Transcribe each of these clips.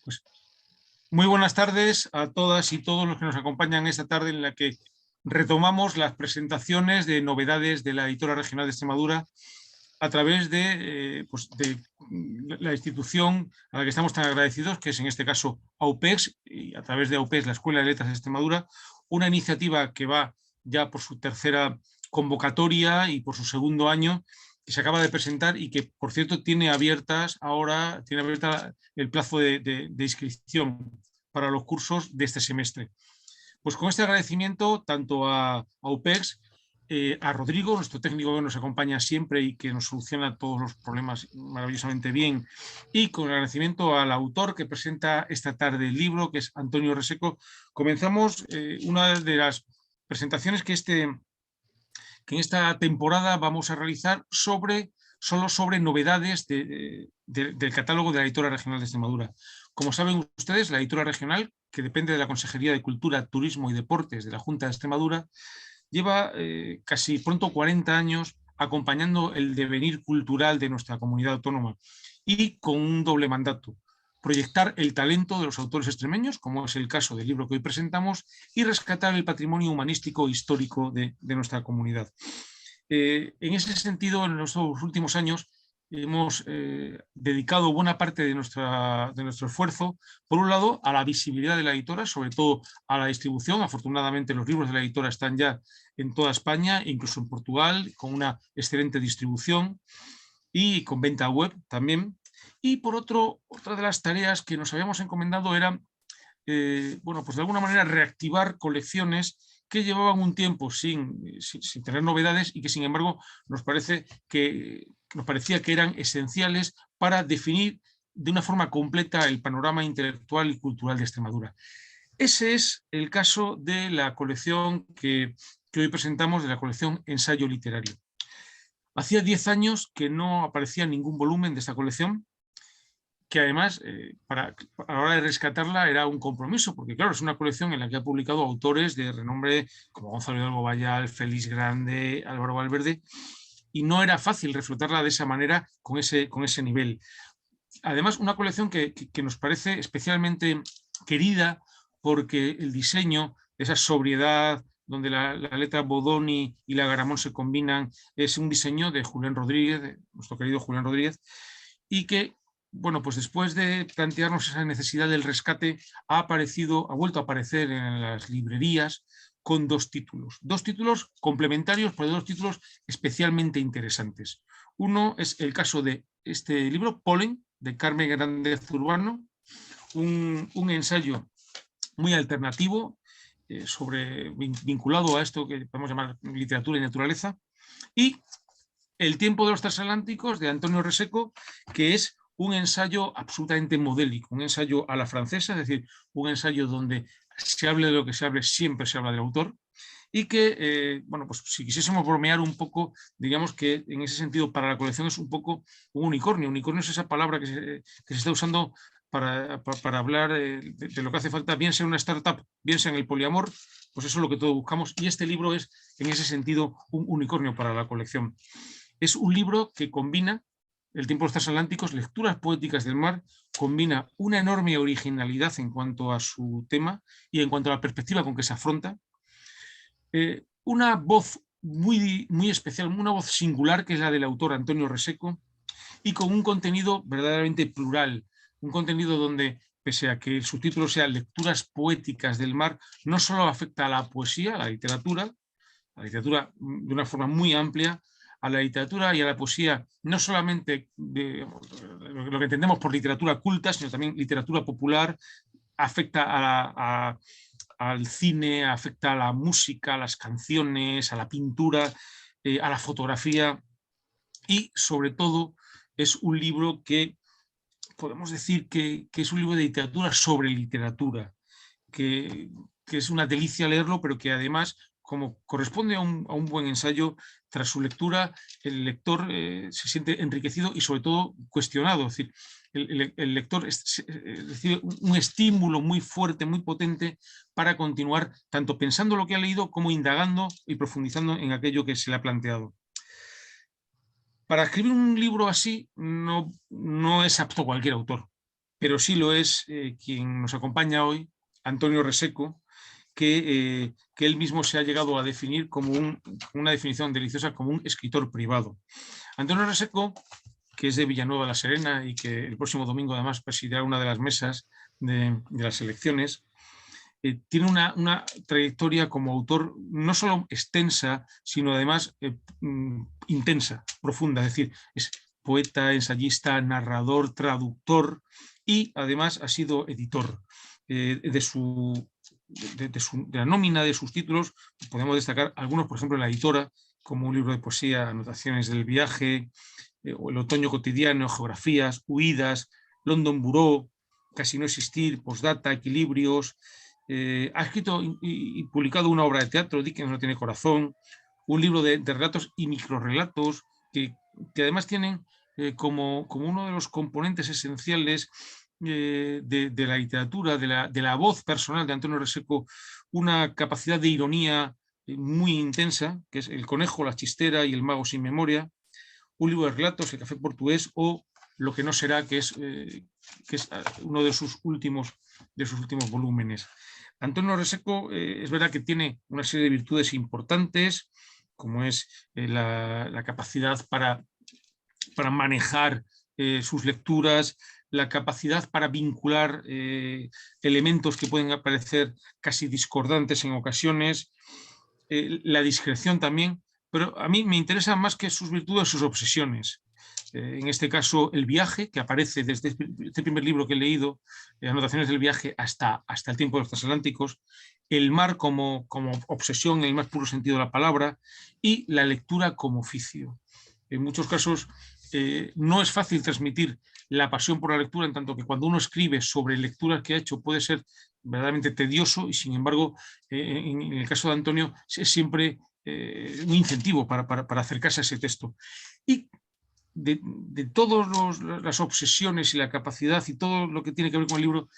Pues muy buenas tardes a todas y todos los que nos acompañan esta tarde en la que retomamos las presentaciones de novedades de la Editora Regional de Extremadura a través de la institución a la que estamos tan agradecidos, que es en este caso AUPEX, y a través de AUPEX, la Escuela de Letras de Extremadura, una iniciativa que va ya por su tercera convocatoria y por su segundo año, que se acaba de presentar y que, por cierto, tiene abierta el plazo de inscripción para los cursos de este semestre. Pues con este agradecimiento tanto a UPEX, a Rodrigo, nuestro técnico que nos acompaña siempre y que nos soluciona todos los problemas maravillosamente bien, y con el agradecimiento al autor que presenta esta tarde el libro, que es Antonio Reseco, comenzamos una de las presentaciones que en esta temporada vamos a realizar solo sobre novedades del catálogo de la Editora Regional de Extremadura. Como saben ustedes, la Editora Regional, que depende de la Consejería de Cultura, Turismo y Deportes de la Junta de Extremadura, lleva casi pronto 40 años acompañando el devenir cultural de nuestra comunidad autónoma y con un doble mandato: proyectar el talento de los autores extremeños, como es el caso del libro que hoy presentamos, y rescatar el patrimonio humanístico e histórico de nuestra comunidad. En ese sentido, en los últimos años hemos dedicado buena parte de nuestro esfuerzo, por un lado, a la visibilidad de la editora, sobre todo a la distribución. Afortunadamente, los libros de la editora están ya en toda España, incluso en Portugal, con una excelente distribución y con venta web también. Y por otra de las tareas que nos habíamos encomendado era, pues de alguna manera reactivar colecciones que llevaban un tiempo sin tener novedades y que, sin embargo, nos parecía que eran esenciales para definir de una forma completa el panorama intelectual y cultural de Extremadura. Ese es el caso de la colección que hoy presentamos, de la colección Ensayo Literario. Hacía 10 años que no aparecía ningún volumen de esta colección, que además, a la hora de rescatarla, era un compromiso, porque claro, es una colección en la que ha publicado autores de renombre como Gonzalo Hidalgo Bayal, Félix Grande, Álvaro Valverde, y no era fácil reflotarla de esa manera, con ese nivel. Además, una colección que nos parece especialmente querida porque el diseño, esa sobriedad, donde la letra Bodoni y la Garamond se combinan, es un diseño de Julián Rodríguez, de nuestro querido Julián Rodríguez, y que, bueno, pues después de plantearnos esa necesidad del rescate, ha vuelto a aparecer en las librerías con dos títulos complementarios, pero dos títulos especialmente interesantes. Uno es el caso de este libro, Polen, de Carmen Hernández Urbano, un ensayo muy alternativo, vinculado a esto que podemos llamar literatura y naturaleza, y El tiempo de los transatlánticos, de Antonio Reseco, que es un ensayo absolutamente modélico, un ensayo a la francesa, es decir, un ensayo donde se hable de lo que se hable, siempre se habla del autor, y que, pues si quisiésemos bromear un poco, diríamos que en ese sentido para la colección es un poco un unicornio. Unicornio es esa palabra que se está usando para hablar de lo que hace falta, bien sea una startup, bien sea en el poliamor, pues eso es lo que todos buscamos, y este libro es en ese sentido un unicornio para la colección. Es un libro que combina El tiempo de los transatlánticos, lecturas poéticas del mar, combina una enorme originalidad en cuanto a su tema y en cuanto a la perspectiva con que se afronta, una voz muy especial, una voz singular, que es la del autor Antonio Reseco, y con un contenido verdaderamente plural, un contenido donde, pese a que el subtítulo sea Lecturas poéticas del mar, no solo afecta a la poesía, a la literatura de una forma muy amplia, a la literatura y a la poesía, no solamente de lo que entendemos por literatura culta, sino también literatura popular, afecta al cine, afecta a la música, a las canciones, a la pintura, a la fotografía, y sobre todo es un libro que podemos decir que es un libro de literatura sobre literatura, que es una delicia leerlo, pero que además, como corresponde a un buen ensayo, tras su lectura el lector se siente enriquecido y sobre todo cuestionado. Es decir, el lector recibe un estímulo muy fuerte, muy potente, para continuar tanto pensando lo que ha leído como indagando y profundizando en aquello que se le ha planteado. Para escribir un libro así no es apto cualquier autor, pero sí lo es quien nos acompaña hoy, Antonio Reseco, que él mismo se ha llegado a definir como una definición deliciosa como un escritor privado. Antonio Reseco, que es de Villanueva de la Serena y que el próximo domingo además presidirá una de las mesas de las elecciones, tiene una trayectoria como autor no solo extensa, sino además intensa, profunda, es decir, es poeta, ensayista, narrador, traductor y además ha sido editor. De la nómina de sus títulos podemos destacar algunos, por ejemplo, en La Editora, como un libro de poesía, Anotaciones del viaje, o El otoño cotidiano, Geografías, Huidas, London Bureau, Casi no existir, Postdata, Equilibrios. Ha escrito y publicado una obra de teatro, Dickens no tiene corazón, un libro de relatos y microrelatos que además tienen como uno de los componentes esenciales de la literatura, de la voz personal de Antonio Reseco, una capacidad de ironía muy intensa, que es El conejo, la chistera y El mago sin memoria, un libro de relatos, El café portugués, o Lo que no será, que es uno de sus últimos volúmenes. Antonio Reseco es verdad que tiene una serie de virtudes importantes, como es la capacidad para manejar sus lecturas, la capacidad para vincular elementos que pueden parecer casi discordantes en ocasiones, la discreción también, pero a mí me interesan más que sus virtudes, sus obsesiones. En este caso, el viaje, que aparece desde este primer libro que he leído, Anotaciones del viaje, hasta el tiempo de los transatlánticos, el mar como obsesión en el más puro sentido de la palabra y la lectura como oficio. En muchos casos no es fácil transmitir la pasión por la lectura, en tanto que cuando uno escribe sobre lecturas que ha hecho puede ser verdaderamente tedioso y sin embargo en el caso de Antonio es siempre un incentivo para acercarse a ese texto. Y de todas las obsesiones y la capacidad y todo lo que tiene que ver con el libro,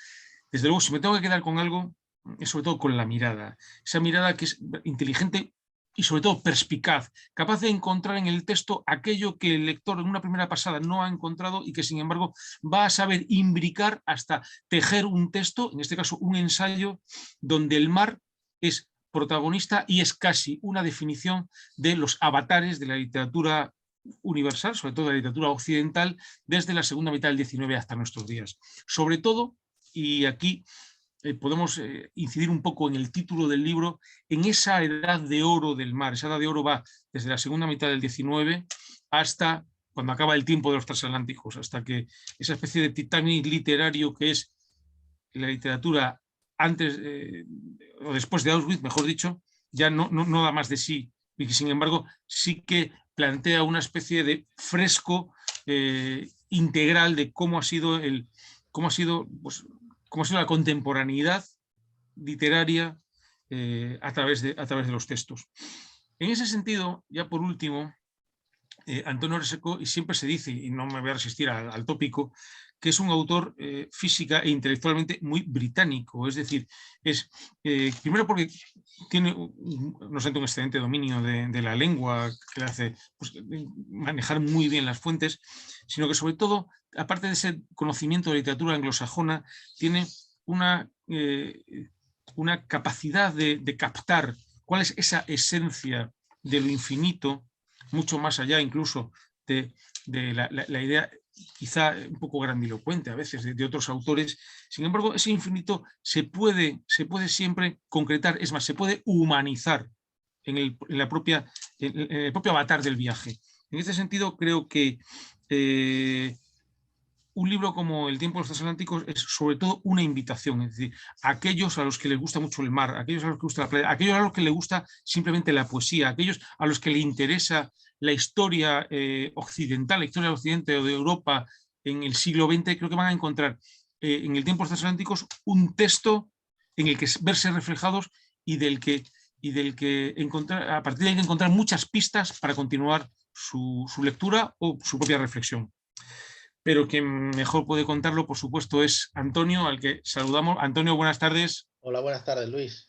desde luego si me tengo que quedar con algo es sobre todo con la mirada, esa mirada que es inteligente y sobre todo perspicaz, capaz de encontrar en el texto aquello que el lector en una primera pasada no ha encontrado y que sin embargo va a saber imbricar hasta tejer un texto, en este caso un ensayo, donde el mar es protagonista y es casi una definición de los avatares de la literatura universal, sobre todo de la literatura occidental, desde la segunda mitad del XIX hasta nuestros días. Sobre todo, y aquí podemos incidir un poco en el título del libro, en esa edad de oro del mar. Esa edad de oro va desde la segunda mitad del XIX hasta cuando acaba el tiempo de los transatlánticos, hasta que esa especie de Titanic literario que es la literatura antes o después de Auschwitz, mejor dicho, ya no da más de sí y que sin embargo sí que plantea una especie de fresco integral de cómo ha sido la contemporaneidad literaria a través de los textos. En ese sentido, ya por último, Antonio Reseco, y siempre se dice, y no me voy a resistir al tópico, que es un autor física e intelectualmente muy británico. Es decir, primero porque tiene un excelente dominio de la lengua que le hace pues, manejar muy bien las fuentes, sino que sobre todo, aparte de ese conocimiento de literatura anglosajona, tiene una capacidad de captar cuál es esa esencia de lo infinito, mucho más allá incluso de la idea quizá un poco grandilocuente a veces de otros autores. Sin embargo, ese infinito se puede siempre concretar, es más, se puede humanizar en el propio avatar del viaje. En este sentido, creo que un libro como El tiempo de los transatlánticos es sobre todo una invitación, es decir, a aquellos a los que les gusta mucho el mar, a aquellos a los que gusta la playa, a aquellos a los que les gusta simplemente la poesía, a aquellos a los que les interesa la historia occidental, la historia del Occidente o de Europa en el siglo XX, creo que van a encontrar en El tiempo de los transatlánticos un texto en el que verse reflejados y del que encontrar, a partir de ahí encontrar muchas pistas para continuar su lectura o su propia reflexión. Pero quien mejor puede contarlo, por supuesto, es Antonio, al que saludamos. Antonio, buenas tardes. Hola, buenas tardes, Luis.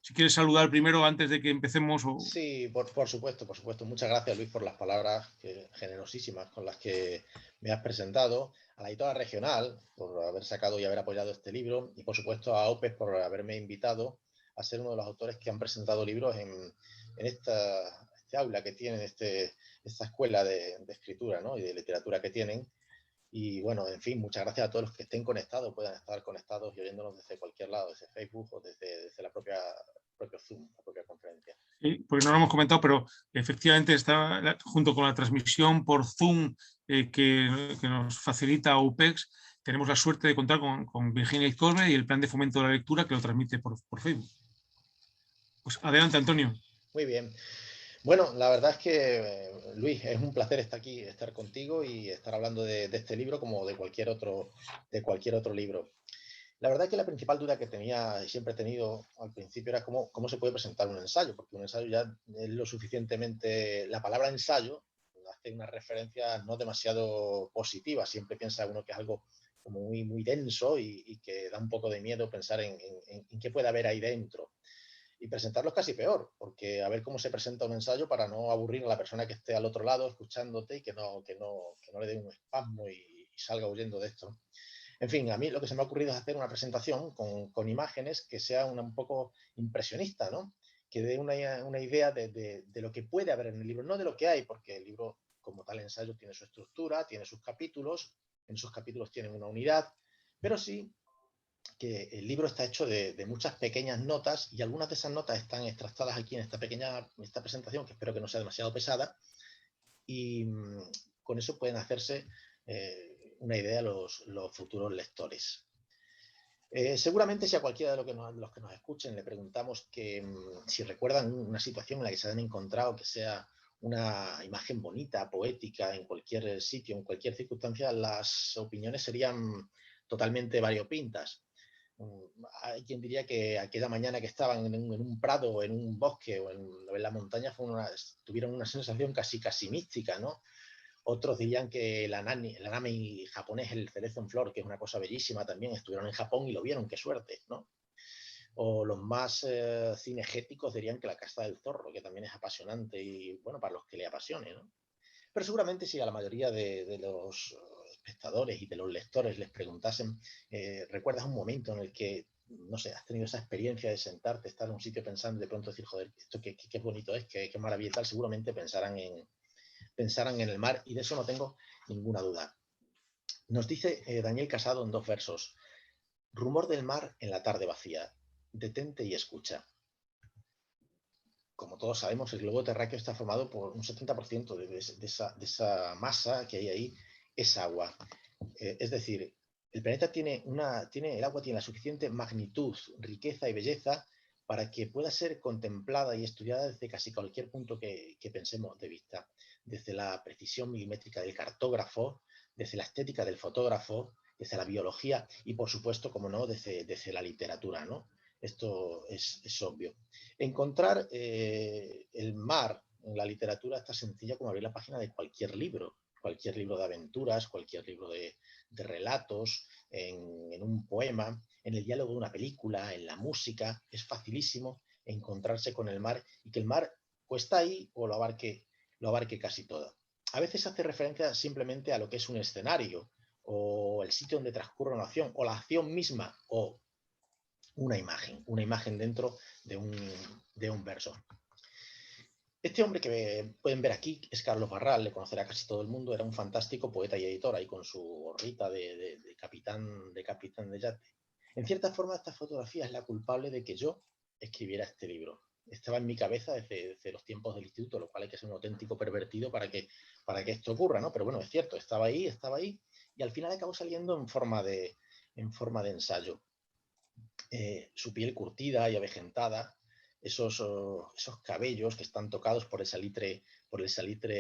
Si quieres saludar primero antes de que empecemos. Sí, por supuesto, por supuesto. Muchas gracias, Luis, por las palabras generosísimas con las que me has presentado, a la editora regional por haber sacado y haber apoyado este libro, y por supuesto a OPES por haberme invitado a ser uno de los autores que han presentado libros en este aula que tienen, esta escuela de escritura, ¿no?, y de literatura que tienen. Y bueno, en fin, muchas gracias a todos los que estén conectados, puedan estar conectados y oyéndonos desde cualquier lado, desde Facebook o desde la propio Zoom, la propia conferencia. Sí, porque no lo hemos comentado, pero efectivamente está junto con la transmisión por Zoom que nos facilita UPEX. Tenemos la suerte de contar con Virginia Izcorbe y el Plan de Fomento de la Lectura, que lo transmite por Facebook. Pues adelante, Antonio. Muy bien. Bueno, la verdad es que, Luis, es un placer estar aquí, estar contigo y estar hablando de este libro como de cualquier otro libro. La verdad es que la principal duda que tenía y siempre he tenido al principio era cómo se puede presentar un ensayo, porque un ensayo ya es lo suficientemente... La palabra ensayo hace una referencia no demasiado positiva, siempre piensa uno que es algo como muy, muy denso y que da un poco de miedo pensar en qué puede haber ahí dentro. Y presentarlo es casi peor, porque a ver cómo se presenta un ensayo para no aburrir a la persona que esté al otro lado escuchándote y que no le dé un espasmo y salga huyendo de esto. En fin, a mí lo que se me ha ocurrido es hacer una presentación con imágenes que sea un poco impresionista, ¿no? Que dé una idea de lo que puede haber en el libro, no de lo que hay, porque el libro, como tal ensayo, tiene su estructura, tiene sus capítulos, en esos capítulos tienen una unidad, pero sí que el libro está hecho de muchas pequeñas notas y algunas de esas notas están extractadas aquí en esta presentación, que espero que no sea demasiado pesada, y con eso pueden hacerse una idea los futuros lectores. Seguramente si a cualquiera de los que nos escuchen le preguntamos si recuerdan una situación en la que se han encontrado que sea una imagen bonita, poética, en cualquier sitio, en cualquier circunstancia, las opiniones serían totalmente variopintas. Hay quien diría que aquella mañana que estaban en un prado o en un bosque o en la montaña tuvieron una sensación casi mística, ¿no? Otros dirían que el anami japonés, el cerezo en flor, que es una cosa bellísima también, estuvieron en Japón y lo vieron, qué suerte, ¿no? O los más cinegéticos dirían que la casta del zorro, que también es apasionante y, bueno, para los que le apasione, ¿no? Pero seguramente si a la mayoría de los espectadores y de los lectores les preguntasen, ¿recuerdas un momento en el que, no sé, has tenido esa experiencia de sentarte, estar en un sitio pensando y de pronto decir, joder, esto qué bonito es, qué maravilla tal? Seguramente pensarán en el mar, y de eso no tengo ninguna duda. Nos dice Daniel Casado en 2 versos: rumor del mar en la tarde vacía, detente y escucha. Como todos sabemos, el globo terráqueo está formado por un 70% de esa masa que hay ahí, es agua. Es decir, el planeta el agua tiene la suficiente magnitud, riqueza y belleza para que pueda ser contemplada y estudiada desde casi cualquier punto que pensemos de vista. Desde la precisión milimétrica del cartógrafo, desde la estética del fotógrafo, desde la biología y, por supuesto, como no, desde la literatura, ¿no? Esto es obvio. Encontrar el mar en la literatura es tan sencilla como abrir la página de cualquier libro de aventuras, cualquier libro de relatos, en un poema, en el diálogo de una película, en la música. Es facilísimo encontrarse con el mar y que el mar o está ahí o lo abarque casi todo. A veces hace referencia simplemente a lo que es un escenario o el sitio donde transcurre una acción o la acción misma o una imagen dentro de un verso. Este hombre que pueden ver aquí es Carlos Barral, le conocerá casi todo el mundo, era un fantástico poeta y editor, ahí con su gorrita de capitán de yate. En cierta forma, esta fotografía es la culpable de que yo escribiera este libro. Estaba en mi cabeza desde los tiempos del instituto, lo cual hay que ser un auténtico pervertido para que esto ocurra, ¿no? Pero bueno, es cierto, estaba ahí, y al final acabó saliendo en forma de ensayo. Su piel curtida y avejentada, esos cabellos que están tocados por el salitre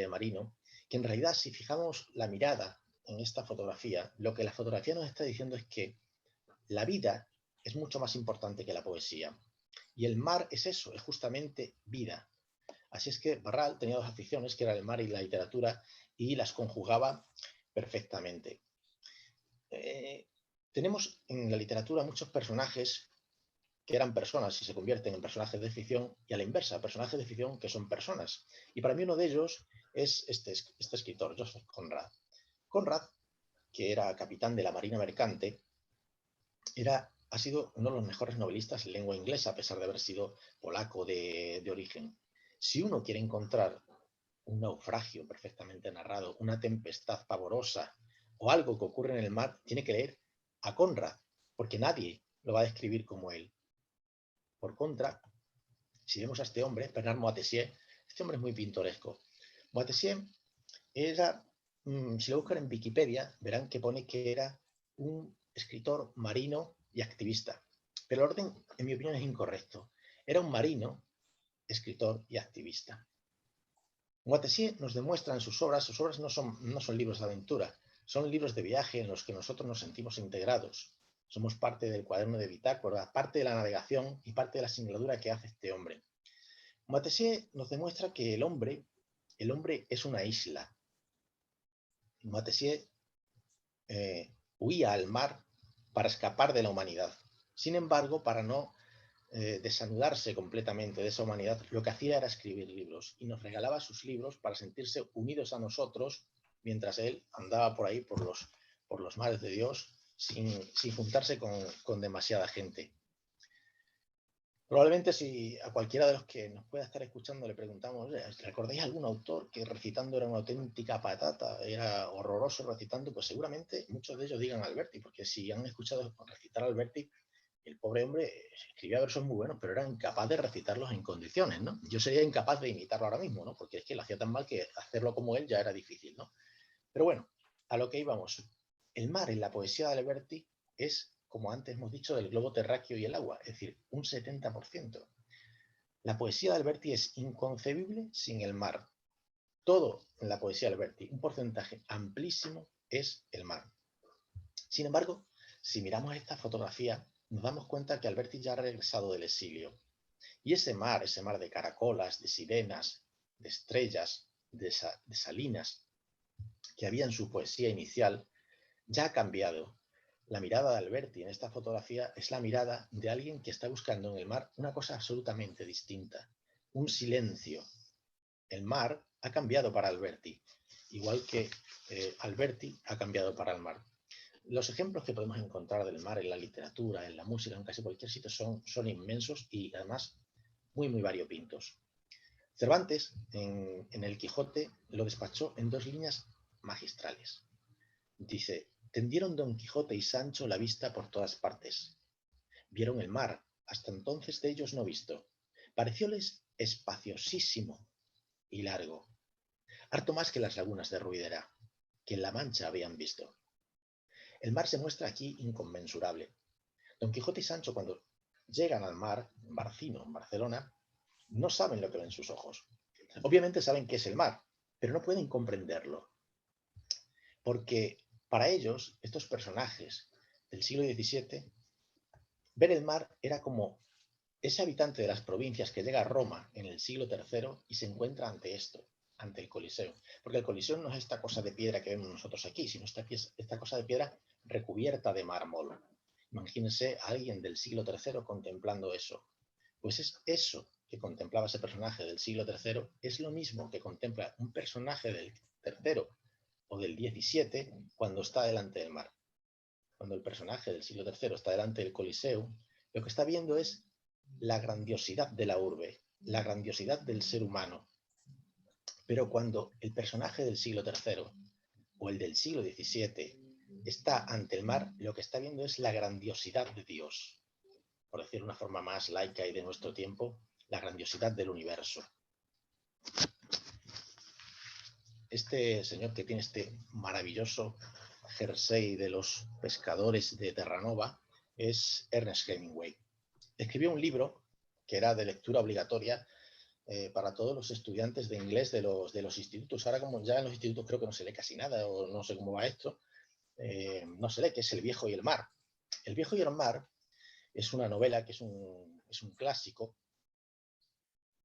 marino, que en realidad, si fijamos la mirada en esta fotografía, lo que la fotografía nos está diciendo es que la vida es mucho más importante que la poesía. Y el mar es eso, es justamente vida. Así es que Barral tenía 2 aficiones, que era el mar y la literatura, y las conjugaba perfectamente. Tenemos en la literatura muchos personajes que eran personas y se convierten en personajes de ficción, y a la inversa, personajes de ficción que son personas. Y para mí uno de ellos es este escritor, Joseph Conrad. Conrad, que era capitán de la Marina Mercante, ha sido uno de los mejores novelistas en lengua inglesa, a pesar de haber sido polaco de origen. Si uno quiere encontrar un naufragio perfectamente narrado, una tempestad pavorosa o algo que ocurre en el mar, tiene que leer a Conrad, porque nadie lo va a describir como él. Por contra, si vemos a este hombre, Bernard Moitessier, este hombre es muy pintoresco. Moitessier era, si lo buscan en Wikipedia, verán que pone que era un escritor marino y activista. Pero el orden, en mi opinión, es incorrecto. Era un marino, escritor y activista. Moitessier nos demuestra en sus obras no son libros de aventura, son libros de viaje en los que nosotros nos sentimos integrados. Somos parte del cuaderno de bitácora, parte de la navegación y parte de la singladura que hace este hombre. Moitessier nos demuestra que el hombre es una isla. Moitessier huía al mar para escapar de la humanidad. Sin embargo, para no desanudarse completamente de esa humanidad, lo que hacía era escribir libros y nos regalaba sus libros para sentirse unidos a nosotros mientras él andaba por ahí, por los mares de Dios, sin juntarse con demasiada gente. Probablemente si a cualquiera de los que nos pueda estar escuchando le preguntamos, ¿recordáis algún autor que recitando era una auténtica patata, era horroroso recitando? Pues seguramente muchos de ellos digan Alberti, porque si han escuchado recitar a Alberti, el pobre hombre escribía versos muy buenos, pero era incapaz de recitarlos en condiciones, ¿no? Yo sería incapaz de imitarlo ahora mismo, ¿no? Porque es que lo hacía tan mal que hacerlo como él ya era difícil, ¿no? Pero bueno, a lo que íbamos. El mar en la poesía de Alberti es, como antes hemos dicho, del globo terráqueo y el agua, es decir, un 70%. La poesía de Alberti es inconcebible sin el mar. Todo en la poesía de Alberti, un porcentaje amplísimo, es el mar. Sin embargo, si miramos esta fotografía, nos damos cuenta que Alberti ya ha regresado del exilio. Y ese mar de caracolas, de sirenas, de estrellas, de salinas, que había en su poesía inicial, ya ha cambiado. La mirada de Alberti en esta fotografía es la mirada de alguien que está buscando en el mar una cosa absolutamente distinta, un silencio. El mar ha cambiado para Alberti, igual que Alberti ha cambiado para el mar. Los ejemplos que podemos encontrar del mar en la literatura, en la música, en casi cualquier sitio son inmensos y además muy, muy variopintos. Cervantes, en El Quijote, lo despachó en 2 líneas magistrales. Dice: tendieron Don Quijote y Sancho la vista por todas partes. Vieron el mar, hasta entonces de ellos no visto. Parecióles espaciosísimo y largo, harto más que las lagunas de Ruidera, que en la Mancha habían visto. El mar se muestra aquí inconmensurable. Don Quijote y Sancho, cuando llegan al mar, en Barcino, en Barcelona, no saben lo que ven sus ojos. Obviamente saben qué es el mar, pero no pueden comprenderlo. Porque para ellos, estos personajes del siglo XVII, ver el mar era como ese habitante de las provincias que llega a Roma en el siglo III y se encuentra ante esto, ante el Coliseo. Porque el Coliseo no es esta cosa de piedra que vemos nosotros aquí, sino esta cosa de piedra recubierta de mármol. Imagínense a alguien del siglo III contemplando eso. Pues es eso que contemplaba ese personaje del siglo III, es lo mismo que contempla un personaje del III o del XVII cuando está delante del mar. Cuando el personaje del siglo III está delante del Coliseo, lo que está viendo es la grandiosidad de la urbe, la grandiosidad del ser humano. Pero cuando el personaje del siglo III o el del siglo XVII está ante el mar, lo que está viendo es la grandiosidad de Dios. Por decir de una forma más laica y de nuestro tiempo, la grandiosidad del universo. Este señor que tiene este maravilloso jersey de los pescadores de Terranova es Ernest Hemingway. Escribió un libro que era de lectura obligatoria para todos los estudiantes de inglés de los institutos. Ahora, como ya en los institutos creo que no se lee casi nada, o no sé cómo va esto, no se lee, que es El viejo y el mar. El viejo y el mar es una novela que es un clásico,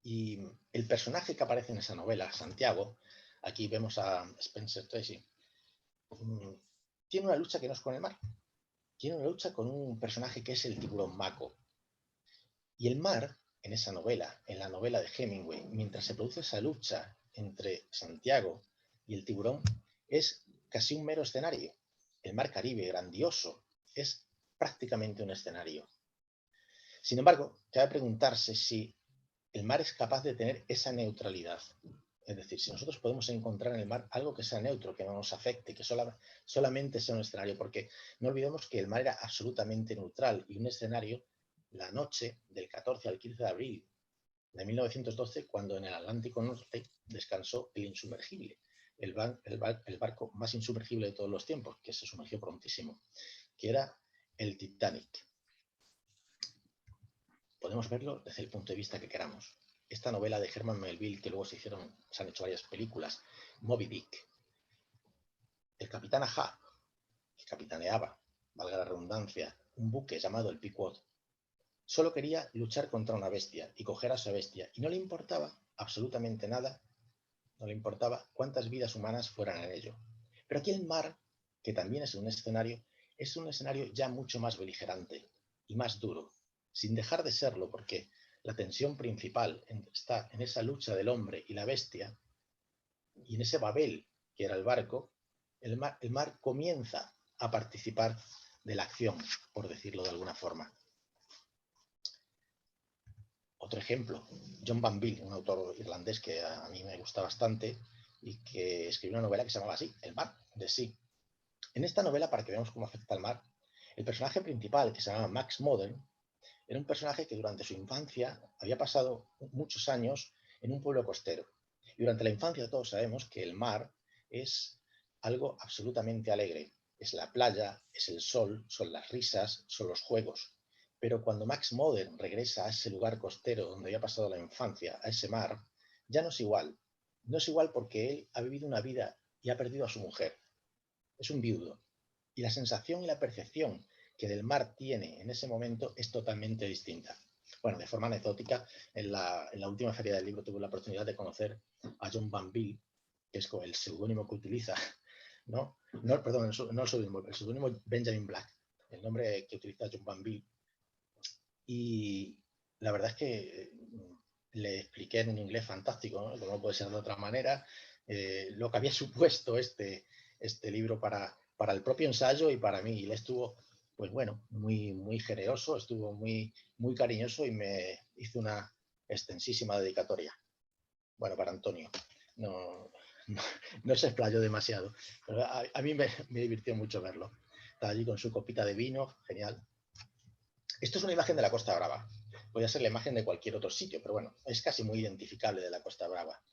y el personaje que aparece en esa novela, Santiago, aquí vemos a Spencer Tracy, tiene una lucha que no es con el mar, tiene una lucha con un personaje que es el tiburón Mako. Y el mar, en esa novela, en la novela de Hemingway, mientras se produce esa lucha entre Santiago y el tiburón, es casi un mero escenario. El mar Caribe, grandioso, es prácticamente un escenario. Sin embargo, cabe preguntarse si el mar es capaz de tener esa neutralidad. Es decir, si nosotros podemos encontrar en el mar algo que sea neutro, que no nos afecte, que solamente sea un escenario, porque no olvidemos que el mar era absolutamente neutral y un escenario la noche del 14 al 15 de abril de 1912, cuando en el Atlántico Norte descansó el insumergible, el barco más insumergible de todos los tiempos, que se sumergió prontísimo, que era el Titanic. Podemos verlo desde el punto de vista que queramos. Esta novela de Herman Melville, que luego se han hecho varias películas, Moby Dick, el capitán Ahab, que capitaneaba, valga la redundancia, un buque llamado el Pequod, solo quería luchar contra una bestia y coger a esa bestia, y no le importaba absolutamente nada, no le importaba cuántas vidas humanas fueran en ello. Pero aquí el mar, que también es un escenario ya mucho más beligerante y más duro, sin dejar de serlo, porque la tensión principal está en esa lucha del hombre y la bestia, y en ese Babel que era el barco. El mar comienza a participar de la acción, por decirlo de alguna forma. Otro ejemplo, John Banville, un autor irlandés que a mí me gusta bastante y que escribió una novela que se llamaba así, El mar, de sí. En esta novela, para que veamos cómo afecta al mar, el personaje principal, que se llama Max Modern, era un personaje que durante su infancia había pasado muchos años en un pueblo costero. Y durante la infancia todos sabemos que el mar es algo absolutamente alegre. Es la playa, es el sol, son las risas, son los juegos. Pero cuando Max Modern regresa a ese lugar costero donde había pasado la infancia, a ese mar, ya no es igual. No es igual porque él ha vivido una vida y ha perdido a su mujer. Es un viudo. Y la sensación y la percepción que del mar tiene en ese momento es totalmente distinta. Bueno, de forma anecdótica, en la última feria del libro tuve la oportunidad de conocer a John Banville, que es el seudónimo que utiliza, ¿no? Perdón, no el seudónimo Benjamin Black, el nombre que utiliza John Banville. Y la verdad es que le expliqué en un inglés fantástico, ¿no? Como no puede ser de otra manera, lo que había supuesto este libro para el propio ensayo y para mí. Y él estuvo, pues bueno, muy generoso, estuvo muy cariñoso y me hizo una extensísima dedicatoria. Bueno, para Antonio. No se explayó demasiado, pero a mí me divirtió mucho verlo. Estaba allí con su copita de vino, genial. Esto es una imagen de la Costa Brava. Podría ser la imagen de cualquier otro sitio, pero bueno, es casi muy identificable de la Costa Brava.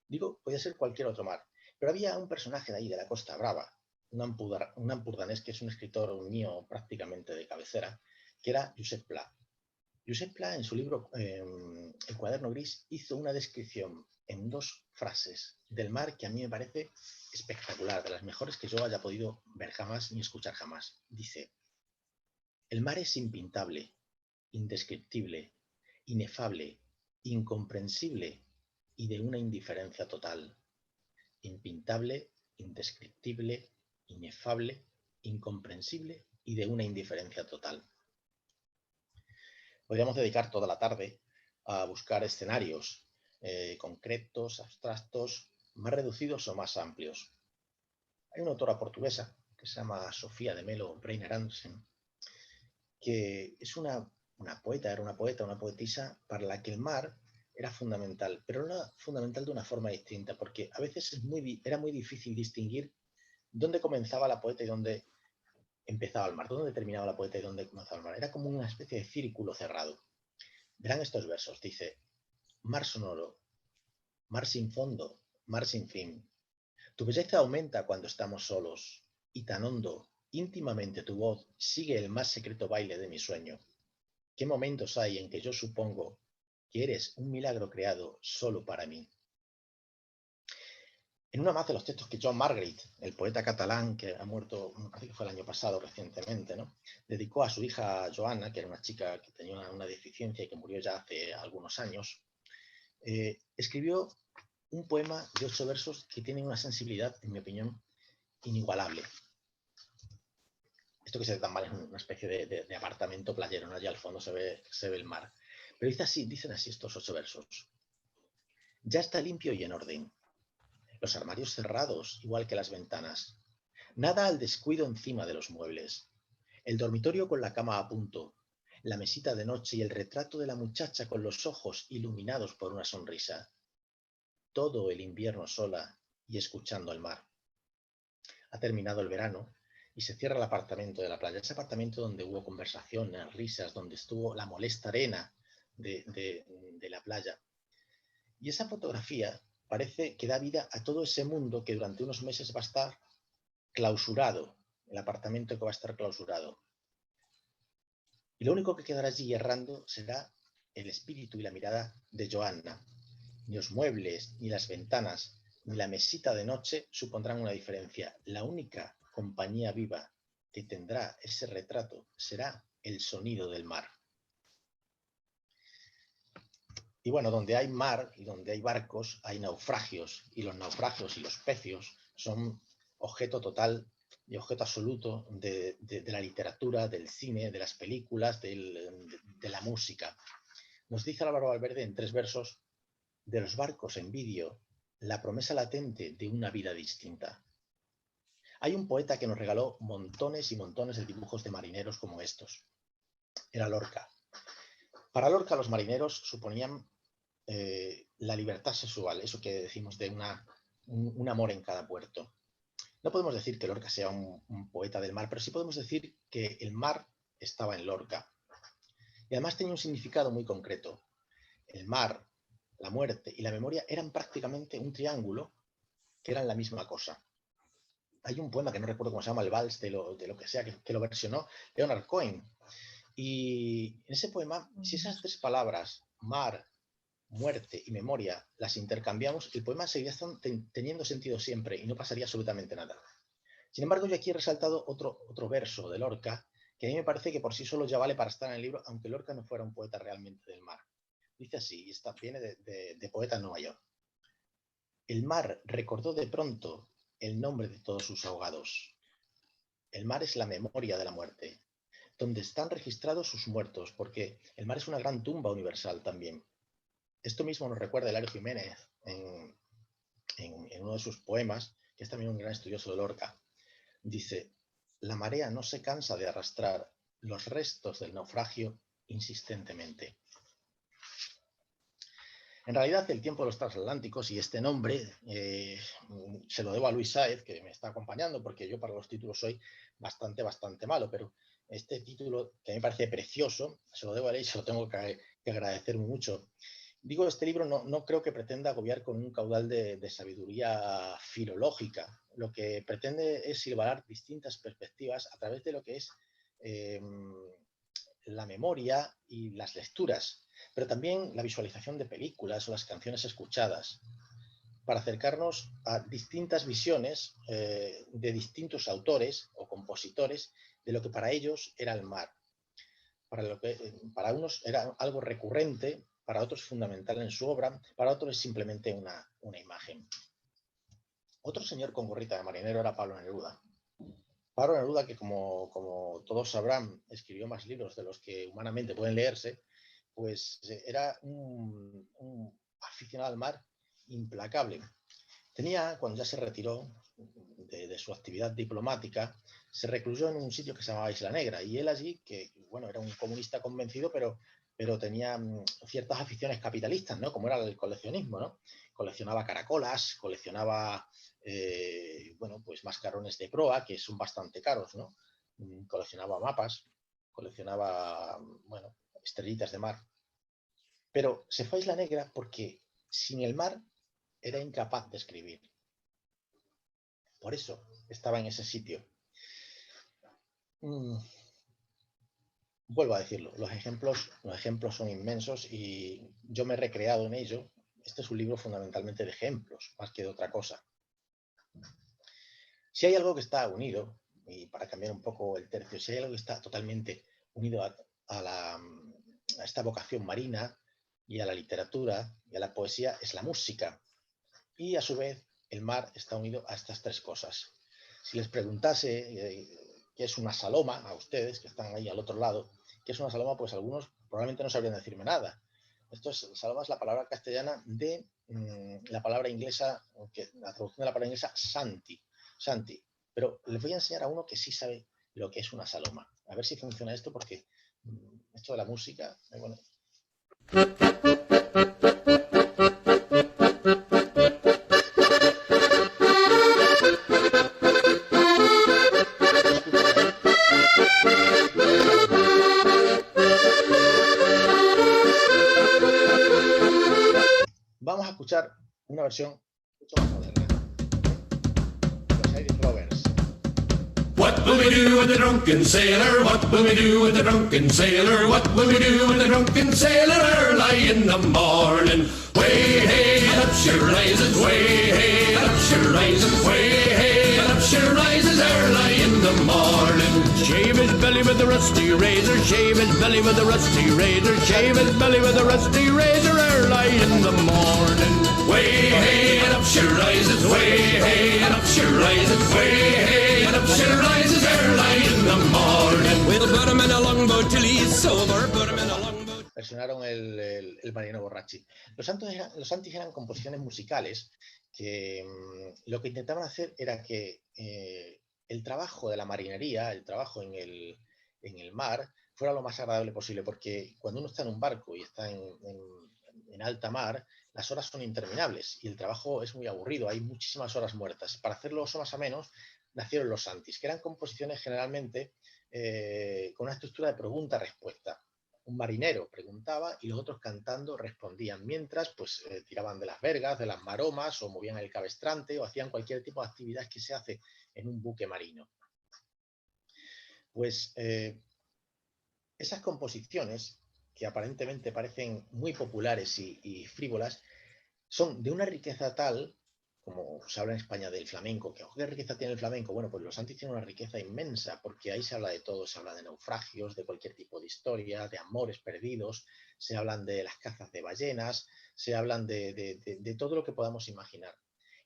Digo, podría ser cualquier otro mar. Pero había un personaje de ahí, de la Costa Brava, un ampurdanés que es un escritor mío prácticamente de cabecera, que era Josep Pla. Josep Pla, en su libro El cuaderno gris, hizo una descripción en 2 frases del mar que a mí me parece espectacular, de las mejores que yo haya podido ver jamás ni escuchar jamás. Dice: el mar es impintable, indescriptible, inefable, incomprensible y de una indiferencia total. Impintable, indescriptible, inefable, incomprensible y de una indiferencia total. Podríamos dedicar toda la tarde a buscar escenarios concretos, abstractos, más reducidos o más amplios. Hay una autora portuguesa que se llama Sofía de Melo Breiner Andersen, que es una poeta, una poetisa para la que el mar era fundamental, pero era fundamental de una forma distinta, porque a veces era muy difícil distinguir dónde comenzaba la poeta y dónde empezaba el mar, dónde terminaba la poeta y dónde comenzaba el mar. Era como una especie de círculo cerrado. Verán estos versos, dice: mar sonoro, mar sin fondo, mar sin fin. Tu belleza aumenta cuando estamos solos, y tan hondo, íntimamente tu voz sigue el más secreto baile de mi sueño. ¿Qué momentos hay en que yo supongo que eres un milagro creado solo para mí? En una más de los textos que Joan Margaret, el poeta catalán que ha muerto, me parece que fue el año pasado recientemente, ¿no?, dedicó a su hija Joana, que era una chica que tenía una deficiencia y que murió ya hace algunos años, escribió un poema de 8 versos que tienen una sensibilidad, en mi opinión, inigualable. Esto que se ve tan mal es una especie de apartamento playero, ¿no? Allá al fondo se ve el mar. Pero dicen así estos 8 versos. Ya está limpio y en orden. Los armarios cerrados, igual que las ventanas. Nada al descuido encima de los muebles. El dormitorio con la cama a punto. La mesita de noche y el retrato de la muchacha con los ojos iluminados por una sonrisa. Todo el invierno sola y escuchando al mar. Ha terminado el verano y se cierra el apartamento de la playa. Ese apartamento donde hubo conversaciones, risas, donde estuvo la molesta arena de la playa. Y esa fotografía parece que da vida a todo ese mundo que durante unos meses va a estar clausurado, el apartamento que va a estar clausurado. Y lo único que quedará allí errando será el espíritu y la mirada de Joanna. Ni los muebles, ni las ventanas, ni la mesita de noche supondrán una diferencia. La única compañía viva que tendrá ese retrato será el sonido del mar. Y bueno, donde hay mar y donde hay barcos, hay naufragios. Y los naufragios y los pecios son objeto total y objeto absoluto de la literatura, del cine, de las películas, de la música. Nos dice Álvaro Valverde en 3 versos: de los barcos envidio la promesa latente de una vida distinta. Hay un poeta que nos regaló montones y montones de dibujos de marineros como estos. Era Lorca. Para Lorca los marineros suponían la libertad sexual, eso que decimos de un amor en cada puerto. No podemos decir que Lorca sea un poeta del mar, pero sí podemos decir que el mar estaba en Lorca. Y además tenía un significado muy concreto. El mar, la muerte y la memoria eran prácticamente un triángulo que eran la misma cosa. Hay un poema que no recuerdo cómo se llama, el vals de lo que sea, que lo versionó Leonard Cohen. Y en ese poema, si esas 3 palabras, mar, muerte y memoria, las intercambiamos, el poema seguiría teniendo sentido siempre y no pasaría absolutamente nada. Sin embargo, yo aquí he resaltado otro verso de Lorca, que a mí me parece que por sí solo ya vale para estar en el libro, aunque Lorca no fuera un poeta realmente del mar. Dice así, y viene de Poeta en Nueva York. El mar recordó de pronto el nombre de todos sus ahogados. El mar es la memoria de la muerte, donde están registrados sus muertos, porque el mar es una gran tumba universal también. Esto mismo nos recuerda Hilario Jiménez en uno de sus poemas, que es también un gran estudioso de Lorca. Dice: la marea no se cansa de arrastrar los restos del naufragio insistentemente. En realidad, el tiempo de los transatlánticos, y este nombre se lo debo a Luis Sáez, que me está acompañando, porque yo para los títulos soy bastante malo, pero este título, que a mí me parece precioso, se lo debo a él y se lo tengo que agradecer mucho. Digo, este libro no creo que pretenda agobiar con un caudal de sabiduría filológica. Lo que pretende es silbanar distintas perspectivas a través de lo que es la memoria y las lecturas, pero también la visualización de películas o las canciones escuchadas, para acercarnos a distintas visiones de distintos autores o compositores de lo que para ellos era el mar. Para unos era algo recurrente, para otros fundamental en su obra, para otros es simplemente una imagen. Otro señor con gorrita de marinero era Pablo Neruda. Pablo Neruda, que como todos sabrán, escribió más libros de los que humanamente pueden leerse, pues era un aficionado al mar implacable. Cuando ya se retiró de su actividad diplomática, se recluyó en un sitio que se llamaba Isla Negra, y él allí, que bueno, era un comunista convencido, pero tenía ciertas aficiones capitalistas, ¿no? Como era el coleccionismo, ¿no? Coleccionaba caracolas, coleccionaba bueno, pues mascarones de proa, que son bastante caros, ¿no? Coleccionaba mapas, coleccionaba, bueno, estrellitas de mar. Pero se fue a Isla Negra porque sin el mar era incapaz de escribir. Por eso estaba en ese sitio. Vuelvo a decirlo, los ejemplos son inmensos y yo me he recreado en ello. Este es un libro fundamentalmente de ejemplos, más que de otra cosa. Si hay algo que está unido, y para cambiar un poco el tercio, si hay algo que está totalmente unido a esta vocación marina y a la literatura y a la poesía, es la música. Y a su vez, el mar está unido a estas 3 cosas. Si les preguntase qué es una saloma, a ustedes que están ahí al otro lado, qué es una saloma, pues algunos probablemente no sabrían decirme nada. Saloma es la palabra castellana de la palabra inglesa, la traducción de la palabra inglesa Santi. Pero les voy a enseñar a uno que sí sabe lo que es una saloma. A ver si funciona esto, porque esto de la música, bueno. Vamos a escuchar una versión mucho más moderna. Los Irish Rovers. What will we do with the drunken sailor? What will we do with the drunken sailor? What will we do with the drunken sailor early in the morning? Way hey, and up she rises, way hey, and up she rises, way hey, and up she rises early in the morning. Shave his belly with a rusty razor, shave his belly with a rusty razor, shave his belly with a rusty razor early in the morning. Way hey, and up she rises, way hey, and up she rises, way hey, and up she rises early in the morning. We'll put him in a longboat till he's sober, put him in a longboat. Versionaron el Marinero Borrachi. Los Santis eran composiciones musicales que lo que intentaban hacer era que el trabajo de la marinería, el trabajo en el mar, fuera lo más agradable posible, porque cuando uno está en un barco y está en alta mar, las horas son interminables y el trabajo es muy aburrido, hay muchísimas horas muertas. Para hacerlo más o menos, nacieron los Santis, que eran composiciones generalmente con una estructura de pregunta-respuesta. Un marinero preguntaba y los otros cantando respondían, mientras pues tiraban de las vergas, de las maromas, o movían el cabestrante, o hacían cualquier tipo de actividad que se hace en un buque marino. Pues esas composiciones, que aparentemente parecen muy populares y frívolas, son de una riqueza tal, como se habla en España del flamenco, que ¿qué riqueza tiene el flamenco? Bueno, pues los Santis tienen una riqueza inmensa, porque ahí se habla de todo, se habla de naufragios, de cualquier tipo de historia, de amores perdidos, se hablan de las cazas de ballenas, se hablan de todo lo que podamos imaginar.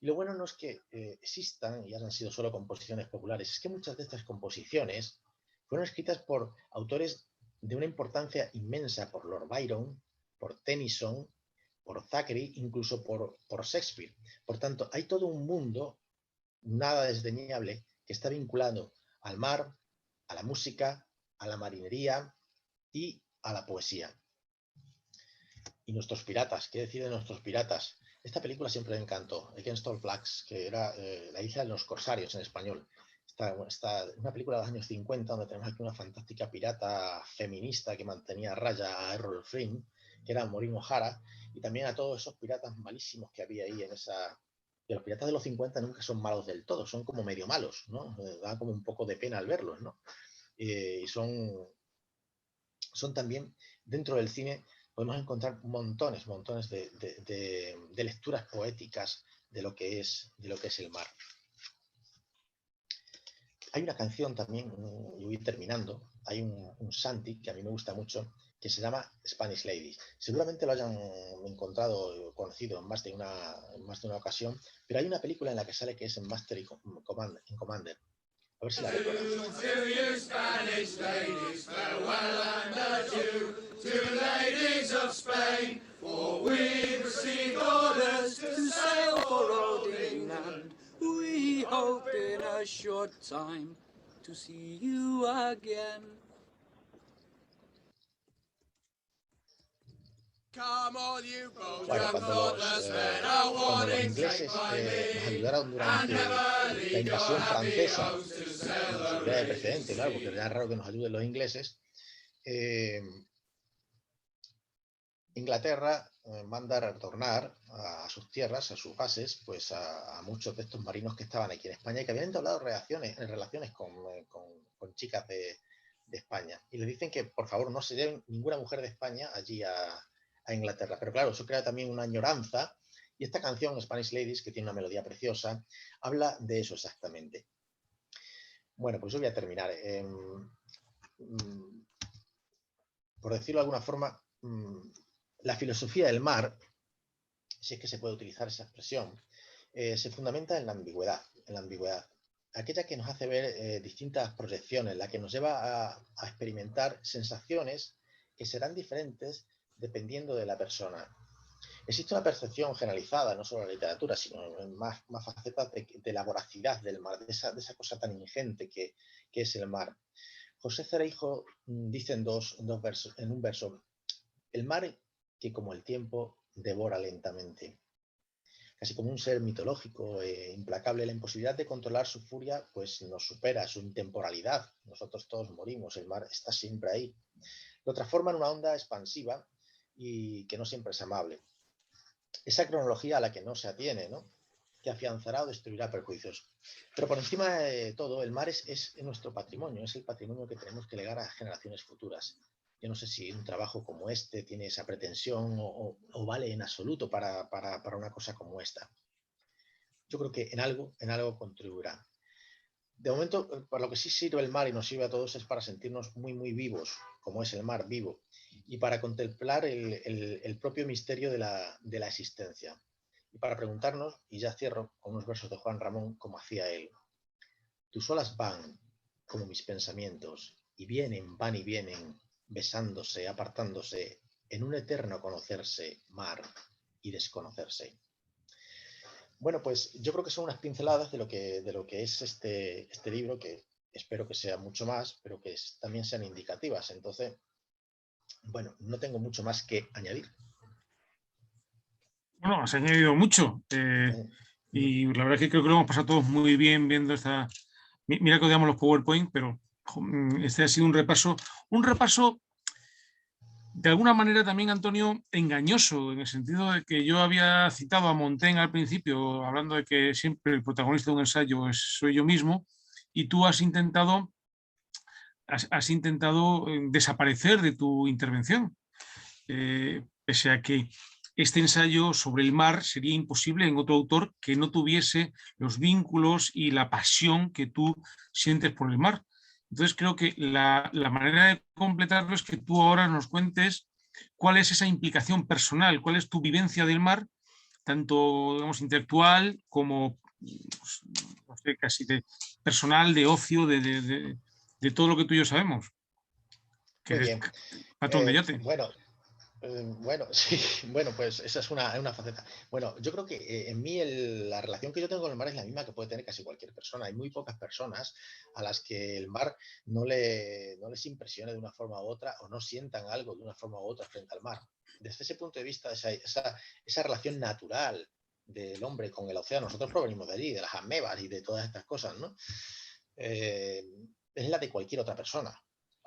Y lo bueno no es que existan y hayan sido solo composiciones populares, es que muchas de estas composiciones fueron escritas por autores de una importancia inmensa, por Lord Byron, por Tennyson, por Thackeray, incluso por Shakespeare. Por tanto, hay todo un mundo, nada desdeñable, que está vinculado al mar, a la música, a la marinería y a la poesía. Y nuestros piratas, ¿qué decir de nuestros piratas? Esta película siempre me encantó, Against All Flags, que era La isla de los corsarios en español. Una película de los años 50, donde tenemos aquí una fantástica pirata feminista que mantenía a raya a Errol Flynn, que era Maureen O'Hara, y también a todos esos piratas malísimos que había ahí en esa... Que los piratas de los 50 nunca son malos del todo, son como medio malos, ¿no? Da como un poco de pena al verlos, ¿no? Y son también, dentro del cine, podemos encontrar montones de lecturas poéticas de lo que es el mar. Hay una canción también, y voy terminando, hay un Santi que a mí me gusta mucho, que se llama Spanish Ladies. Seguramente lo hayan encontrado, conocido en más de una ocasión, pero hay una película en la que sale que es en Master and Commander. A ver si la recuerdan. We hope in a short time to see you again. Bueno, cuando los ingleses nos ayudaron durante la invasión francesa, era de precedente, claro, porque era raro que nos ayuden los ingleses, Inglaterra manda a retornar a sus tierras, a sus bases, pues a muchos de estos marinos que estaban aquí en España y que habían entablado relaciones con chicas de España. Y les dicen que, por favor, no se lleven ninguna mujer de España allí a Inglaterra. Pero claro, eso crea también una añoranza. Y esta canción, Spanish Ladies, que tiene una melodía preciosa, habla de eso exactamente. Bueno, pues yo voy a terminar. Por decirlo de alguna forma, la filosofía del mar, si es que se puede utilizar esa expresión, se fundamenta en la ambigüedad. aquella que nos hace ver distintas proyecciones, la que nos lleva a experimentar sensaciones que serán diferentes dependiendo de la persona. Existe una percepción generalizada, no solo en la literatura, sino en más facetas de la voracidad del mar, de esa cosa tan ingente que es el mar. José Cereijo dice en un verso, el mar que como el tiempo devora lentamente. Casi como un ser mitológico, implacable, la imposibilidad de controlar su furia pues nos supera, su intemporalidad. Nosotros todos morimos, el mar está siempre ahí. Lo transforma en una onda expansiva y que no siempre es amable. Esa cronología a la que no se atiene, ¿no? Que afianzará o destruirá perjuicios. Pero por encima de todo, el mar es nuestro patrimonio, es el patrimonio que tenemos que legar a generaciones futuras. Yo no sé si un trabajo como este tiene esa pretensión o vale en absoluto para una cosa como esta. Yo creo que en algo contribuirá. De momento, para lo que sí sirve el mar y nos sirve a todos es para sentirnos muy, muy vivos, como es el mar vivo, y para contemplar el propio misterio de la existencia. Y para preguntarnos, y ya cierro con unos versos de Juan Ramón, como hacía él. Tus olas van como mis pensamientos, van y vienen, besándose, apartándose, en un eterno conocerse, mar y desconocerse. Bueno, pues yo creo que son unas pinceladas de lo que es este libro, que espero que sea mucho más, pero que también sean indicativas. Entonces, bueno, no tengo mucho más que añadir. Bueno, has añadido mucho. Y la verdad es que creo que lo hemos pasado todos muy bien viendo esta... Mira que odiamos los PowerPoint, pero este ha sido un repaso de alguna manera también, Antonio, engañoso, en el sentido de que yo había citado a Montaigne al principio, hablando de que siempre el protagonista de un ensayo soy yo mismo, y tú has intentado desaparecer de tu intervención, pese a que este ensayo sobre el mar sería imposible en otro autor que no tuviese los vínculos y la pasión que tú sientes por el mar. Entonces creo que la manera de completarlo es que tú ahora nos cuentes cuál es esa implicación personal, cuál es tu vivencia del mar, tanto digamos, intelectual como pues, no sé, casi de personal, de ocio, de todo lo que tú y yo sabemos. Que Muy eres bien. patrón de yate. Bueno, sí, bueno, pues esa es una faceta. Bueno, yo creo que en mí la relación que yo tengo con el mar es la misma que puede tener casi cualquier persona. Hay muy pocas personas a las que el mar no les impresione de una forma u otra o no sientan algo de una forma u otra frente al mar. Desde ese punto de vista, esa relación natural del hombre con el océano, nosotros provenimos de allí, de las amebas y de todas estas cosas, ¿no? Es la de cualquier otra persona.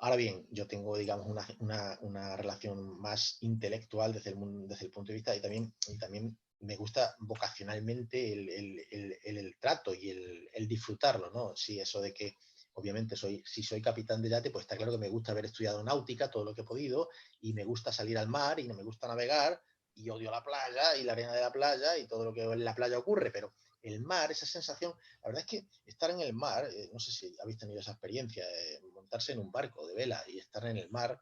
Ahora bien, yo tengo, digamos, una relación más intelectual desde el punto de vista y también me gusta vocacionalmente el trato y el disfrutarlo, ¿no? Sí, eso de que, obviamente, si soy capitán de yate, pues está claro que me gusta haber estudiado náutica todo lo que he podido y me gusta salir al mar y no me gusta navegar y odio la playa y la arena de la playa y todo lo que en la playa ocurre, pero el mar, esa sensación, la verdad es que estar en el mar, no sé si habéis tenido esa experiencia, montarse en un barco de vela y estar en el mar,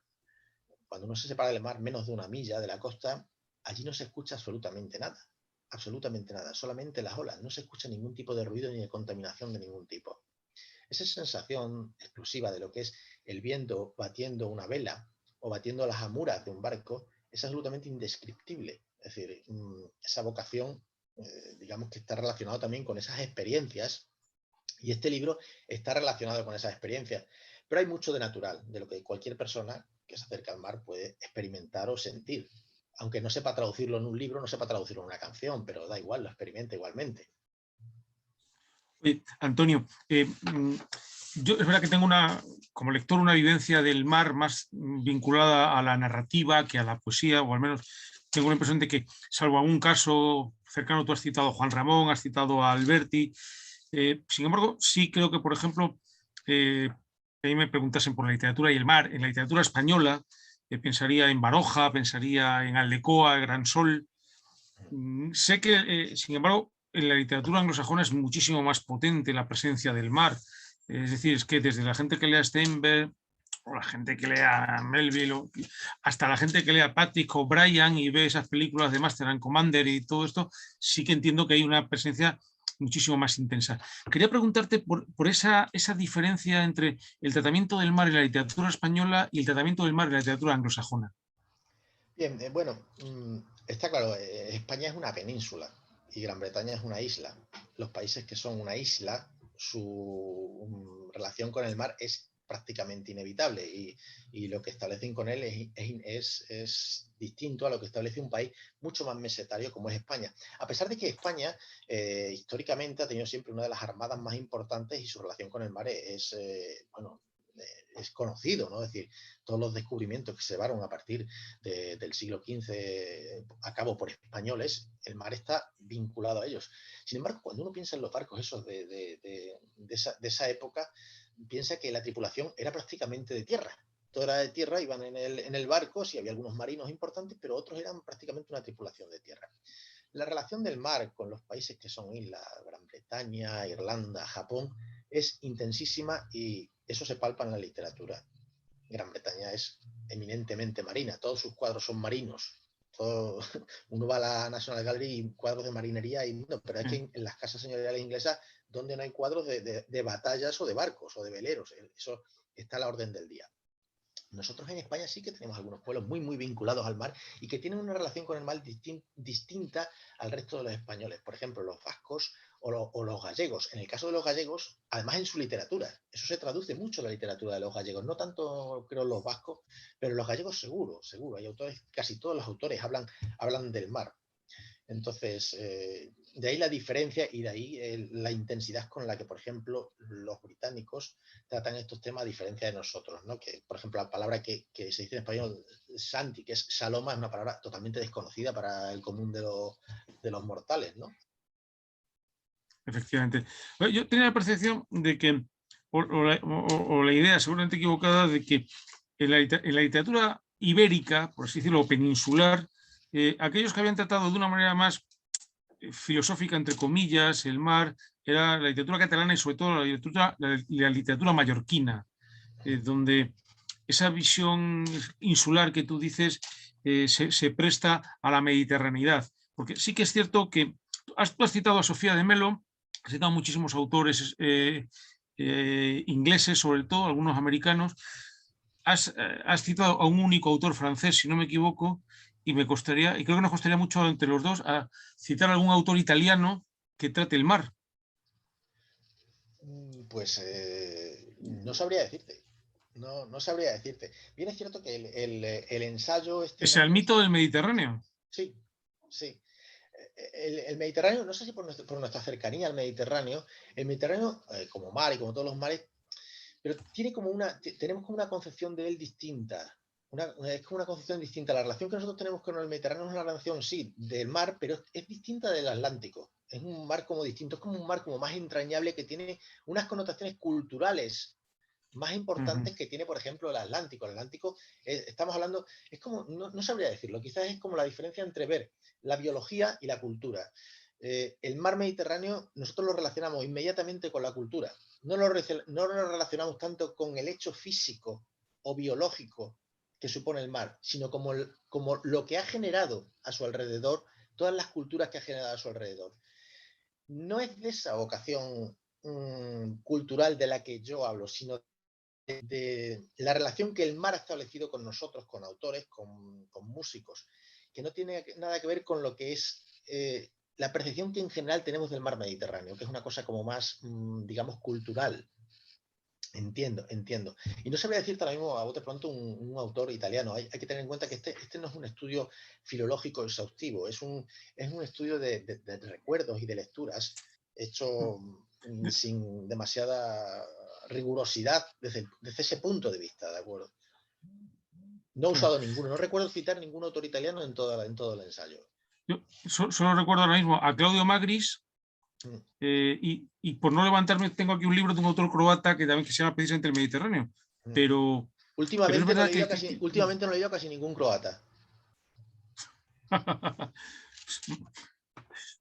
cuando uno se separa del mar menos de una milla de la costa, allí no se escucha absolutamente nada, solamente las olas, no se escucha ningún tipo de ruido ni de contaminación de ningún tipo. Esa sensación exclusiva de lo que es el viento batiendo una vela o batiendo las amuras de un barco es absolutamente indescriptible. Es decir, esa vocación digamos que está relacionado también con esas experiencias y este libro está relacionado con esas experiencias. Pero hay mucho de natural, de lo que cualquier persona que se acerca al mar puede experimentar o sentir. Aunque no sepa traducirlo en un libro, no sepa traducirlo en una canción, pero da igual, lo experimenta igualmente. Antonio, yo es verdad que tengo como lector una vivencia del mar más vinculada a la narrativa que a la poesía, o al menos tengo la impresión de que, salvo algún caso cercano, tú has citado a Juan Ramón, has citado a Alberti. Sin embargo, sí creo que, por ejemplo, a mí me preguntasen por la literatura y el mar. En la literatura española pensaría en Baroja, pensaría en Aldecoa, Gran Sol. Sé que, sin embargo, en la literatura anglosajona es muchísimo más potente la presencia del mar. Es decir, es que desde la gente que lea Steinbeck, o la gente que lea Melville, hasta la gente que lea Patrick O'Brien y ve esas películas de Master and Commander y todo esto, sí que entiendo que hay una presencia muchísimo más intensa. Quería preguntarte por esa diferencia entre el tratamiento del mar en la literatura española y el tratamiento del mar en la literatura anglosajona. Bien, bueno, está claro, España es una península y Gran Bretaña es una isla. Los países que son una isla, su relación con el mar es prácticamente inevitable y lo que establecen con él es distinto a lo que establece un país mucho más mesetario como es España. A pesar de que España históricamente ha tenido siempre una de las armadas más importantes y su relación con el mar es conocido, ¿no? Es decir, todos los descubrimientos que se llevaron a partir del siglo XV a cabo por españoles, el mar está vinculado a ellos. Sin embargo, cuando uno piensa en los barcos esos de esa época, piensa que la tripulación era prácticamente de tierra. Todo era de tierra, iban en el barco, sí había algunos marinos importantes, pero otros eran prácticamente una tripulación de tierra. La relación del mar con los países que son islas, Gran Bretaña, Irlanda, Japón, es intensísima y eso se palpa en la literatura. Gran Bretaña es eminentemente marina, todos sus cuadros son marinos. Uno va a la National Gallery y cuadros de marinería, pero es que en las casas señoriales inglesas, donde no hay cuadros de batallas o de barcos o de veleros, eso está a la orden del día. Nosotros en España sí que tenemos algunos pueblos muy, muy vinculados al mar y que tienen una relación con el mar distinta al resto de los españoles. Por ejemplo, los vascos o los gallegos. En el caso de los gallegos, además en su literatura, eso se traduce mucho en la literatura de los gallegos. No tanto, creo, los vascos, pero los gallegos seguro. Hay autores, casi todos los autores hablan del mar. Entonces, de ahí la diferencia y de ahí la intensidad con la que, por ejemplo, los británicos tratan estos temas a diferencia de nosotros, ¿no? Que, por ejemplo, la palabra que se dice en español, Santi, que es Saloma, es una palabra totalmente desconocida para el común de los mortales, ¿no? Efectivamente. Yo tenía la percepción de que, o la idea seguramente equivocada, de que en la literatura ibérica, por así decirlo, peninsular, aquellos que habían tratado de una manera más filosófica, entre comillas, el mar, era la literatura catalana y sobre todo la literatura mallorquina, donde esa visión insular que tú dices se presta a la mediterraneidad. Porque sí que es cierto que tú has citado a Sofía de Mello, has citado a muchísimos autores ingleses, sobre todo, algunos americanos. Has citado a un único autor francés, si no me equivoco, y creo que nos costaría mucho entre los dos a citar a algún autor italiano que trate el mar. Pues no sabría decirte. No sabría decirte. Bien es cierto que el ensayo... Es el mito del Mediterráneo. Sí. El Mediterráneo, no sé si por nuestra cercanía al Mediterráneo, el Mediterráneo, como mar y como todos los mares, pero tenemos como una concepción de él distinta. Es como una concepción distinta. La relación que nosotros tenemos con el Mediterráneo es una relación, sí, del mar, pero es distinta del Atlántico. Es un mar como distinto, es como un mar como más entrañable que tiene unas connotaciones culturales más importantes que tiene, por ejemplo, el Atlántico. El Atlántico, estamos hablando, es como, no sabría decirlo, quizás es como la diferencia entre ver la biología y la cultura. El mar Mediterráneo nosotros lo relacionamos inmediatamente con la cultura. No lo relacionamos tanto con el hecho físico o biológico que supone el mar, sino como lo que ha generado a su alrededor, todas las culturas que ha generado a su alrededor. No es de esa vocación cultural de la que yo hablo, sino de la relación que el mar ha establecido con nosotros, con autores, con músicos, que no tiene nada que ver con lo que es la percepción que en general tenemos del mar Mediterráneo, que es una cosa como más, digamos, cultural. Entiendo. Y no sabría decirte ahora mismo a bote pronto un autor italiano. Hay que tener en cuenta que este no es un estudio filológico exhaustivo, es un estudio de recuerdos y de lecturas hecho sin demasiada rigurosidad desde ese punto de vista, ¿de acuerdo? No he usado ninguno, no recuerdo citar ningún autor italiano en todo el ensayo. Yo solo recuerdo ahora mismo a Claudio Magris, y por no levantarme tengo aquí un libro de un autor croata que también se llama precisamente El Mediterráneo, pero últimamente no he leído casi ningún croata.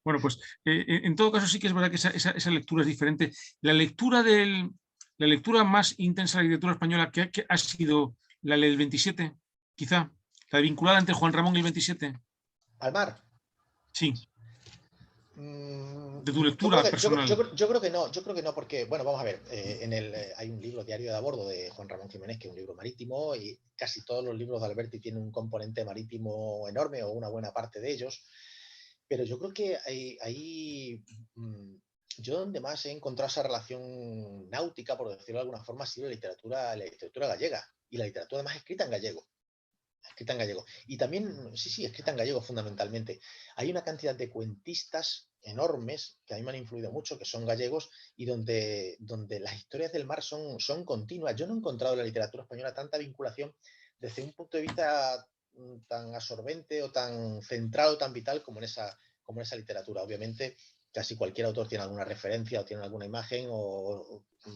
Bueno, pues en todo caso sí que es verdad que esa lectura es diferente. La lectura más intensa de la literatura española que ha sido la del 27, quizá, la vinculada entre Juan Ramón y el 27. ¿Al mar? Sí. de tu lectura personal. Yo creo que no, porque, bueno, vamos a ver, hay un libro, Diario de a bordo, de Juan Ramón Jiménez, que es un libro marítimo, y casi todos los libros de Alberti tienen un componente marítimo enorme, o una buena parte de ellos, pero yo creo que yo donde más he encontrado esa relación náutica, por decirlo de alguna forma, ha sido la literatura gallega, y la literatura además escrita en gallego. Y también, sí, escrita en gallego fundamentalmente. Hay una cantidad de cuentistas enormes que a mí me han influido mucho, que son gallegos, y donde las historias del mar son continuas. Yo no he encontrado en la literatura española tanta vinculación desde un punto de vista tan absorbente o tan centrado, tan vital como en esa literatura. Obviamente, casi cualquier autor tiene alguna referencia o tiene alguna imagen,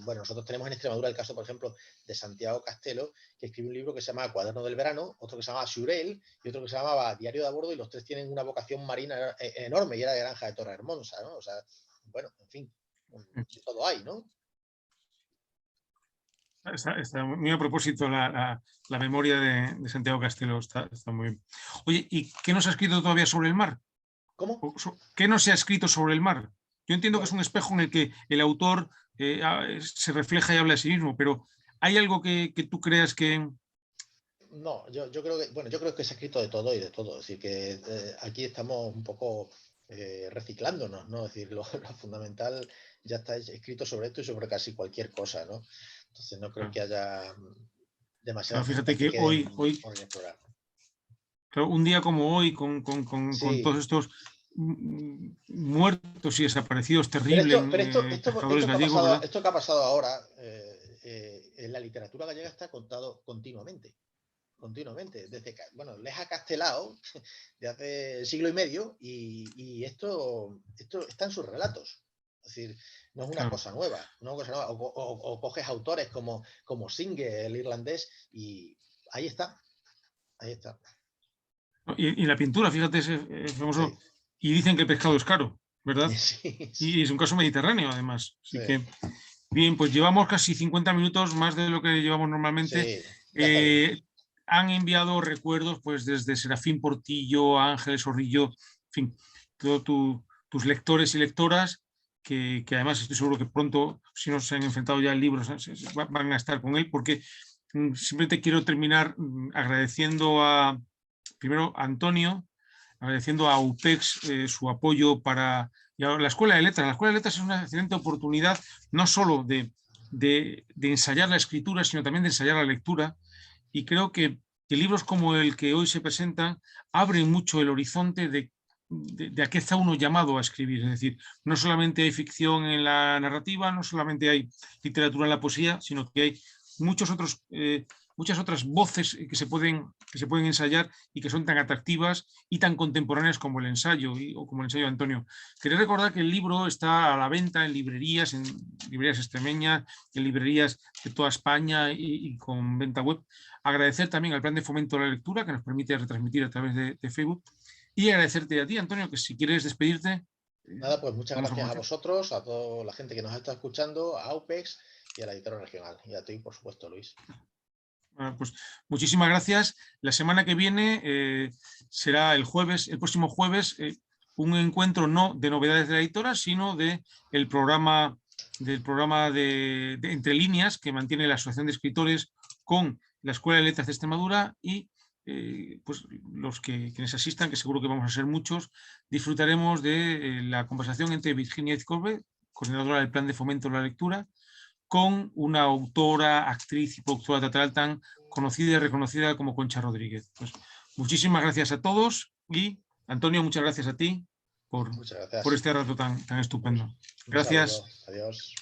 bueno, nosotros tenemos en Extremadura el caso, por ejemplo, de Santiago Castelo, que escribe un libro que se llama Cuaderno del Verano, otro que se llamaba Xurel y otro que se llamaba Diario de a bordo, y los tres tienen una vocación marina enorme, y era de Granja de Torrehermosa, ¿no? O sea, bueno, en fin, todo hay, ¿no? Está muy a propósito la memoria de Santiago Castelo, está muy bien. Oye, ¿y qué nos ha escrito todavía sobre el mar? ¿Cómo? ¿Qué no se ha escrito sobre el mar? Yo entiendo que es un espejo en el que el autor se refleja y habla de sí mismo, pero ¿hay algo que tú creas que...? No, yo creo que se ha escrito de todo y de todo. Es decir, que aquí estamos un poco reciclándonos, ¿no? Es decir, lo fundamental ya está escrito sobre esto y sobre casi cualquier cosa, ¿no? Entonces no creo que haya demasiado. Fíjate que hoy claro, un día como hoy, con todos estos muertos y desaparecidos terribles, esto que ha pasado ahora, en la literatura gallega está contado continuamente. Desde, bueno, Leja Castelao, de hace siglo y medio, y esto está en sus relatos. Es decir, no es una cosa nueva. O coges autores como Singer, el irlandés, y ahí está. Y la pintura, fíjate, es famoso. Sí. Y dicen que el pescado es caro, ¿verdad? Sí. Y es un caso mediterráneo, además. Así que, bien, pues llevamos casi 50 minutos, más de lo que llevamos normalmente. Sí, han enviado recuerdos, pues, desde Serafín Portillo, Ángeles Orrillo, en fin, todos tus lectores y lectoras, que además estoy seguro que pronto, si no se han enfrentado ya al libro, van a estar con él, porque simplemente quiero terminar agradeciendo primero a Antonio, agradeciendo a UPEX su apoyo para la Escuela de Letras. La Escuela de Letras es una excelente oportunidad no solo de ensayar la escritura, sino también de ensayar la lectura, y creo que libros como el que hoy se presentan abren mucho el horizonte de a qué está uno llamado a escribir. Es decir, no solamente hay ficción en la narrativa, no solamente hay literatura en la poesía, sino que hay muchas otras voces que se pueden ensayar y que son tan atractivas y tan contemporáneas como el ensayo o como el ensayo de Antonio. Quería recordar que el libro está a la venta en librerías extremeñas, en librerías de toda España y con venta web. Agradecer también al Plan de Fomento de la Lectura, que nos permite retransmitir a través de Facebook, y agradecerte a ti, Antonio, que si quieres despedirte. Nada, pues muchas gracias a vosotros, a toda la gente que nos está escuchando, a UPEX y a la editora regional, y a ti, por supuesto, Luis. Bueno, pues muchísimas gracias. La semana que viene será el próximo jueves, un encuentro no de novedades de la editora, sino del programa de Entre Líneas que mantiene la Asociación de Escritores con la Escuela de Letras de Extremadura, y pues quienes asistan, que seguro que vamos a ser muchos, disfrutaremos de la conversación entre Virginia Ezcorbe, coordinadora del Plan de Fomento de la Lectura, con una autora, actriz y productora teatral tan conocida y reconocida como Concha Rodríguez. Pues muchísimas gracias a todos, y Antonio, muchas gracias a ti por este rato tan estupendo. Gracias. Adiós.